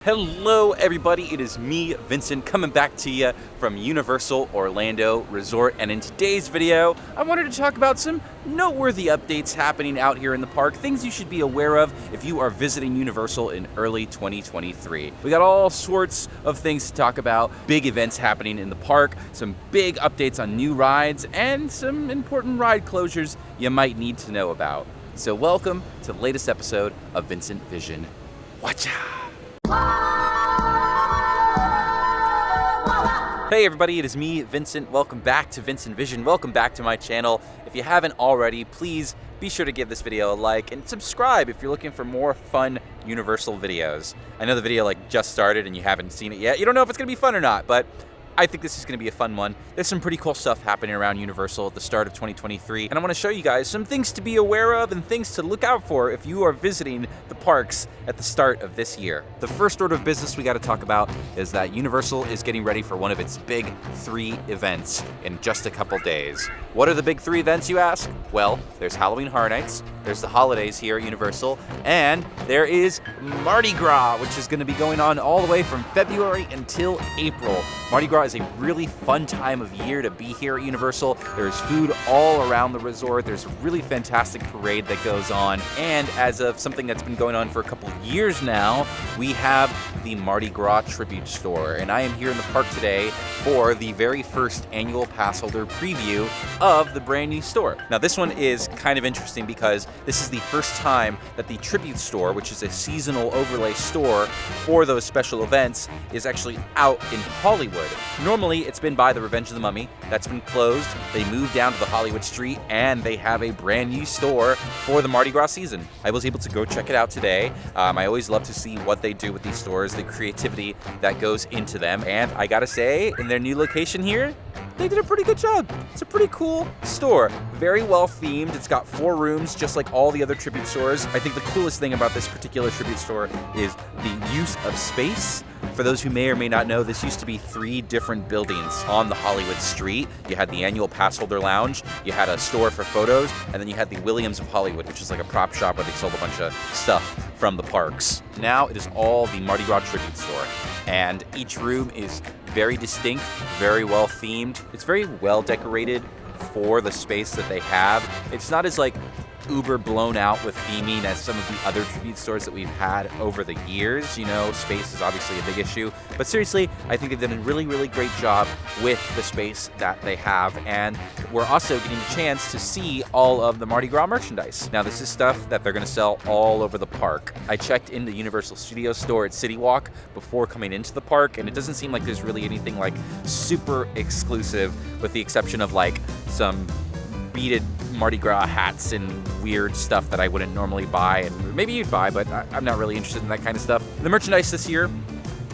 Hello everybody, it is me, Vincent, coming back to you from Universal Orlando Resort, and in today's video, I wanted to talk about some noteworthy updates happening out here in the park, things you should be aware of if you are visiting Universal in early 2023. We got all sorts of things to talk about, big events happening in the park, some big updates on new rides, and some important ride closures you might need to know about. So welcome to the latest episode of VincentVision. Wachow! Hey everybody, it is me, Vincent. Welcome back to VincentVision. Welcome back to my channel. If you haven't already, please be sure to give this video a like and subscribe if you're looking for more fun Universal videos. I know the video just started and you haven't seen it yet. You don't know if it's gonna be fun or not, but I think this is going to be a fun one. There's some pretty cool stuff happening around Universal at the start of 2023, and I want to show you guys some things to be aware of and things to look out for if you are visiting the parks at the start of this year. The first order of business we got to talk about is that Universal is getting ready for one of its big 3 events in just a couple days. What are the big 3 events, you ask? Well, there's Halloween Horror Nights, there's the holidays here at Universal, and there is Mardi Gras, which is going to be going on all the way from February until April. Mardi Gras is a really fun time of year to be here at Universal. There's food all around the resort. There's a really fantastic parade that goes on. And as of something that's been going on for a couple of years now, we have the Mardi Gras Tribute Store. And I am here in the park today for the very first annual pass holder preview of the brand new store. Now this one is kind of interesting because this is the first time that the Tribute Store, which is a seasonal overlay store for those special events, is actually out in Hollywood. Normally, it's been by the Revenge of the Mummy. That's been closed. They moved down to the Hollywood street, and they have a brand new store for the Mardi Gras season. I was able to go check it out today. I always love to see what they do with these stores, the creativity that goes into them, and I gotta say, in their new location here, they did a pretty good job. It's a pretty cool store. Very well themed. It's got 4 rooms, just like all the other tribute stores. I think the coolest thing about this particular tribute store is the use of space. For those who may or may not know, this used to be 3 different buildings on the Hollywood street. You had the annual pass holder lounge, you had a store for photos, and then you had the Williams of Hollywood, which is like a prop shop where they sold a bunch of stuff from the parks. Now it is all the Mardi Gras Tribute Store, and each room is very distinct, very well themed. It's very well decorated for the space that they have. It's not as uber blown out with theming as some of the other tribute stores that we've had over the years. You know, space is obviously a big issue, but seriously, I think they've done a really, really great job with the space that they have, and we're also getting a chance to see all of the Mardi Gras merchandise. Now, this is stuff that they're going to sell all over the park. I checked in the Universal Studios store at City Walk before coming into the park, and it doesn't seem like there's really anything super exclusive, with the exception of some beaded Mardi Gras hats and weird stuff that I wouldn't normally buy, and maybe you'd buy, but I'm not really interested in that kind of stuff. The merchandise this year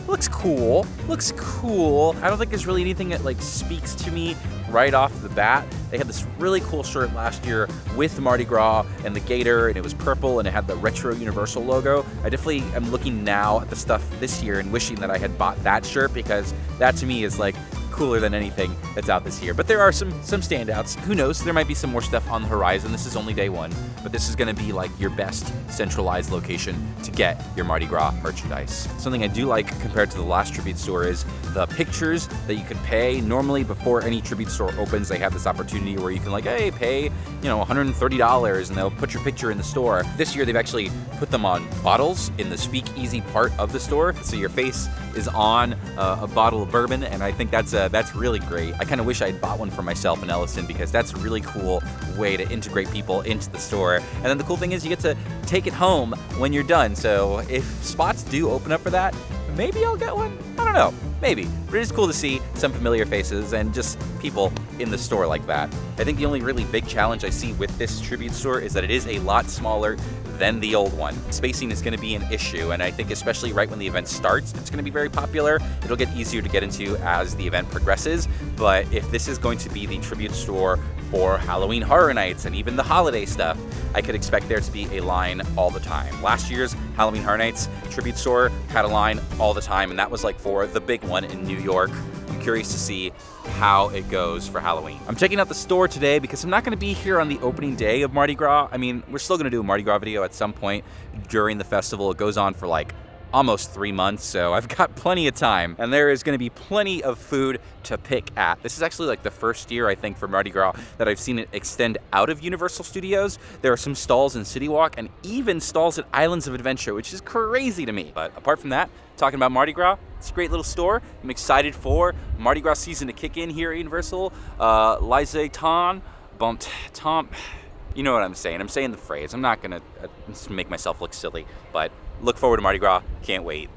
looks cool. I don't think there's really anything that speaks to me right off the bat. They had this really cool shirt last year with Mardi Gras and the gator, and it was purple and it had the retro Universal logo. I definitely am looking now at the stuff this year and wishing that I had bought that shirt, because that to me is cooler than anything that's out this year. But there are some standouts. Who knows? There might be some more stuff on the horizon. This is only day 1, but this is going to be your best centralized location to get your Mardi Gras merchandise. Something I do like compared to the last tribute store is the pictures that you can pay. Normally, before any tribute store opens, they have this opportunity where you can hey, pay $130 and they'll put your picture in the store. This year, they've actually put them on bottles in the speakeasy part of the store, so your face is on a bottle of bourbon, and I think that's really great. I kind of wish I'd bought one for myself in Elliston, because that's a really cool way to integrate people into the store. And then the cool thing is you get to take it home when you're done. So if spots do open up for that, maybe I'll get one. I don't know. Maybe. But it is cool to see some familiar faces and just people in the store like that. I think the only really big challenge I see with this tribute store is that it is a lot smaller than the old one. Spacing is going to be an issue, and I think especially right when the event starts, it's going to be very popular. It'll get easier to get into as the event progresses, but if this is going to be the tribute store for Halloween Horror Nights and even the holiday stuff, I could expect there to be a line all the time. Last year's Halloween Horror Nights tribute store had a line all the time, and that was for the big one in New York. I'm curious to see how it goes for Halloween. I'm checking out the store today because I'm not going to be here on the opening day of Mardi Gras. I mean, we're still going to do a Mardi Gras video at some point during the festival. It goes on for almost 3 months, so I've got plenty of time, and there is going to be plenty of food to pick at. This is actually like the first year, I think, for Mardi Gras that I've seen it extend out of Universal Studios. There are some stalls in City Walk and even stalls at Islands of Adventure, which is crazy to me. But apart from that, talking about Mardi Gras, it's a great little store. I'm excited for Mardi Gras season to kick in here at Universal. Liza Ton, Bon Tom. You know what I'm saying. I'm saying the phrase. I'm not gonna make myself look silly, but look forward to Mardi Gras. Can't wait.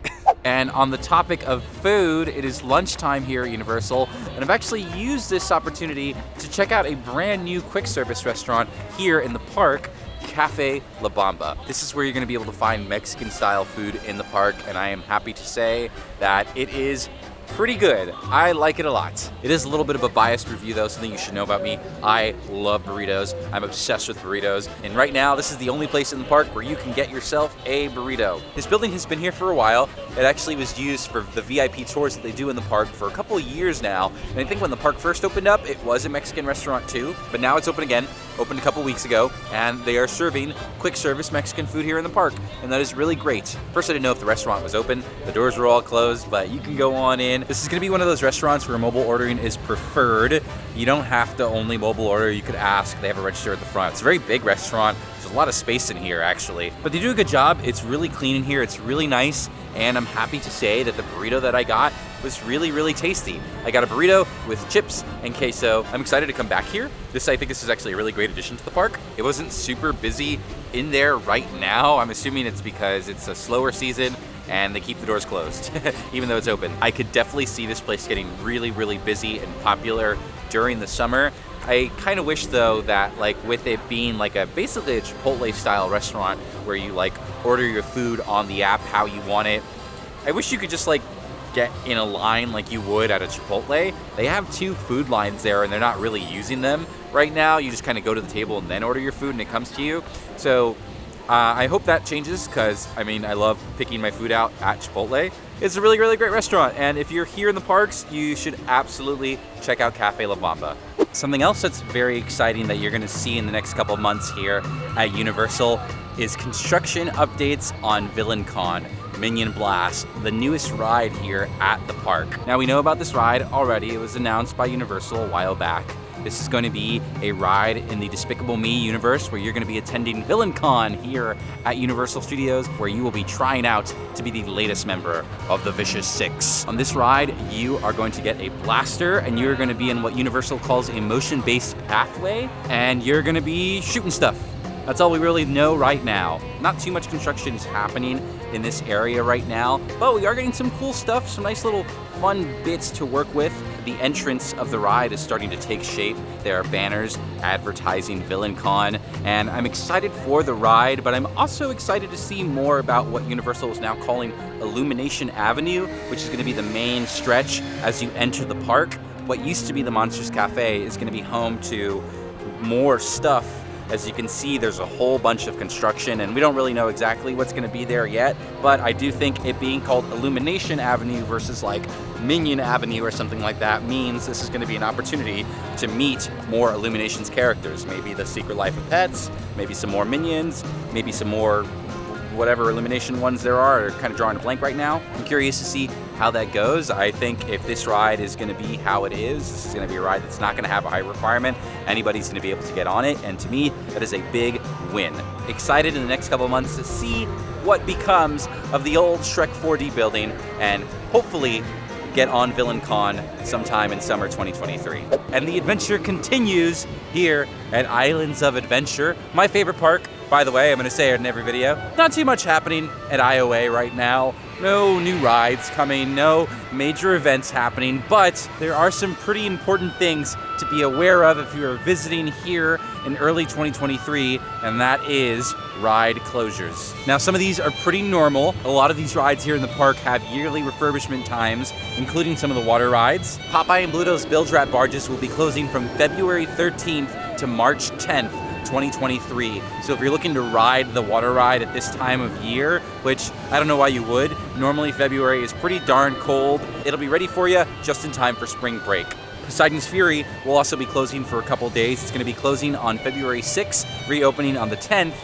And on the topic of food, it is lunchtime here at Universal, and I've actually used this opportunity to check out a brand new quick service restaurant here in the park, Cafe La Bamba. This is where you're gonna be able to find Mexican style food in the park, and I am happy to say that it is pretty good. I like it a lot. It is a little bit of a biased review though, something you should know about me. I love burritos. I'm obsessed with burritos. And right now, this is the only place in the park where you can get yourself a burrito. This building has been here for a while. It actually was used for the VIP tours that they do in the park for a couple of years now. And I think when the park first opened up, it was a Mexican restaurant too, but now it's open again, opened a couple weeks ago, and they are serving quick service Mexican food here in the park. And that is really great. First, I didn't know if the restaurant was open. The doors were all closed, but you can go on in. This is gonna be one of those restaurants where mobile ordering is preferred. You don't have to only mobile order, you could ask. They have a register at the front. It's a very big restaurant. There's a lot of space in here actually, but they do a good job. It's really clean in here, it's really nice, and I'm happy to say that the burrito that I got was really, really tasty. I got a burrito with chips and queso. I'm excited to come back here. I think this is actually a really great addition to the park. It wasn't super busy in there right now. I'm assuming it's because it's a slower season and they keep the doors closed, even though it's open. I could definitely see this place getting really, really busy and popular during the summer. I kind of wish though that like with it being like basically a Chipotle style restaurant where you like order your food on the app how you want it, I wish you could just like get in a line like you would at a Chipotle. They have 2 food lines there and they're not really using them right now. You just kind of go to the table and then order your food and it comes to you. So I hope that changes because, I mean, I love picking my food out at Chipotle. It's a really, really great restaurant, and if you're here in the parks, you should absolutely check out Cafe La Bamba. Something else that's very exciting that you're gonna see in the next couple months here at Universal is construction updates on VillainCon, Minion Blast, the newest ride here at the park. Now we know about this ride already. It was announced by Universal a while back. This is going to be a ride in the Despicable Me universe where you're going to be attending VillainCon here at Universal Studios, where you will be trying out to be the latest member of the Vicious Six. On this ride, you are going to get a blaster and you're going to be in what Universal calls a motion-based pathway, and you're going to be shooting stuff. That's all we really know right now. Not too much construction is happening in this area right now, but we are getting some cool stuff, some nice little fun bits to work with. The entrance of the ride is starting to take shape. There are banners advertising VillainCon, and I'm excited for the ride, but I'm also excited to see more about what Universal is now calling Illumination Avenue, which is going to be the main stretch as you enter the park. What used to be the Monsters Cafe is going to be home to more stuff. As you can see, there's a whole bunch of construction, and we don't really know exactly what's going to be there yet, but I do think it being called Illumination Avenue versus like Minion Avenue or something like that means this is going to be an opportunity to meet more Illumination's characters. Maybe the Secret Life of Pets, maybe some more Minions, maybe some more whatever Illumination ones there are kind of drawing a blank right now. I'm curious to see how that goes. I think if this ride is going to be how it is, this is going to be a ride that's not going to have a high requirement. Anybody's going to be able to get on it, and to me, that is a big win. Excited in the next couple of months to see what becomes of the old Shrek 4D building, and hopefully get on VillainCon sometime in summer 2023. And the adventure continues here at Islands of Adventure, my favorite park. By the way, I'm gonna say it in every video, not too much happening at IOA right now. No new rides coming, no major events happening, but there are some pretty important things to be aware of if you're visiting here in early 2023, and that is ride closures. Now, some of these are pretty normal. A lot of these rides here in the park have yearly refurbishment times, including some of the water rides. Popeye and Bluto's Bilge Rat barges will be closing from February 13th to March 10th. 2023. So if you're looking to ride the water ride at this time of year, which I don't know why you would, normally February is pretty darn cold, it'll be ready for you just in time for spring break. Poseidon's Fury will also be closing for a couple days. It's going to be closing on February 6th, reopening on the 10th,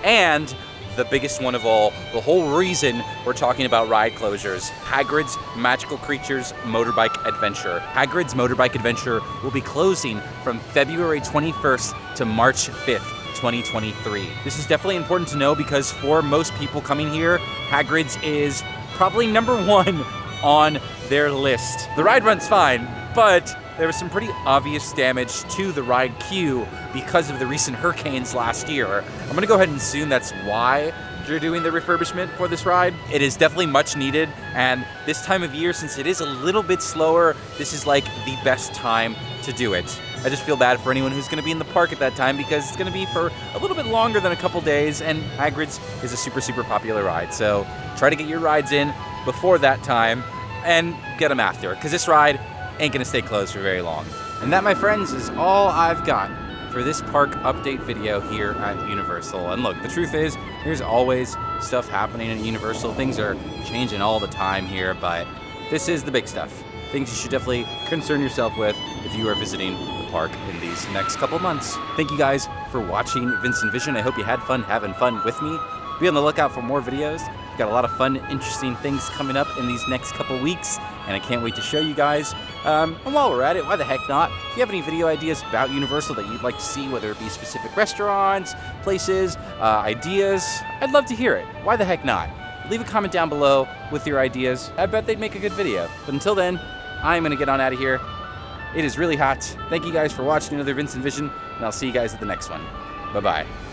and the biggest one of all, the whole reason we're talking about ride closures. Hagrid's Magical Creatures Motorbike Adventure. Hagrid's Motorbike Adventure will be closing from February 21st to March 5th. 2023. This is definitely important to know because for most people coming here, Hagrid's is probably number one on their list. The ride runs fine, but there was some pretty obvious damage to the ride queue because of the recent hurricanes last year. I'm gonna go ahead and assume that's why you're doing the refurbishment for this ride. It is definitely much needed, and this time of year, since it is a little bit slower, this is like the best time to do it. I just feel bad for anyone who's gonna be in the park at that time because it's gonna be for a little bit longer than a couple days, and Hagrid's is a super, super popular ride. So try to get your rides in before that time and get them after, because this ride ain't gonna stay closed for very long. And that, my friends, is all I've got for this park update video here at Universal. And look, the truth is, there's always stuff happening at Universal. Things are changing all the time here, but this is the big stuff. Things you should definitely concern yourself with if you are visiting the park in these next couple months. Thank you guys for watching VincentVision. I hope you had fun having fun with me. Be on the lookout for more videos. We've got a lot of fun, interesting things coming up in these next couple weeks, and I can't wait to show you guys. And while we're at it, why the heck not? If you have any video ideas about Universal that you'd like to see, whether it be specific restaurants, places, ideas, I'd love to hear it. Why the heck not? Leave a comment down below with your ideas. I bet they'd make a good video. But until then, I'm gonna get on out of here. It is really hot. Thank you guys for watching another VincentVision, and I'll see you guys at the next one. Bye-bye.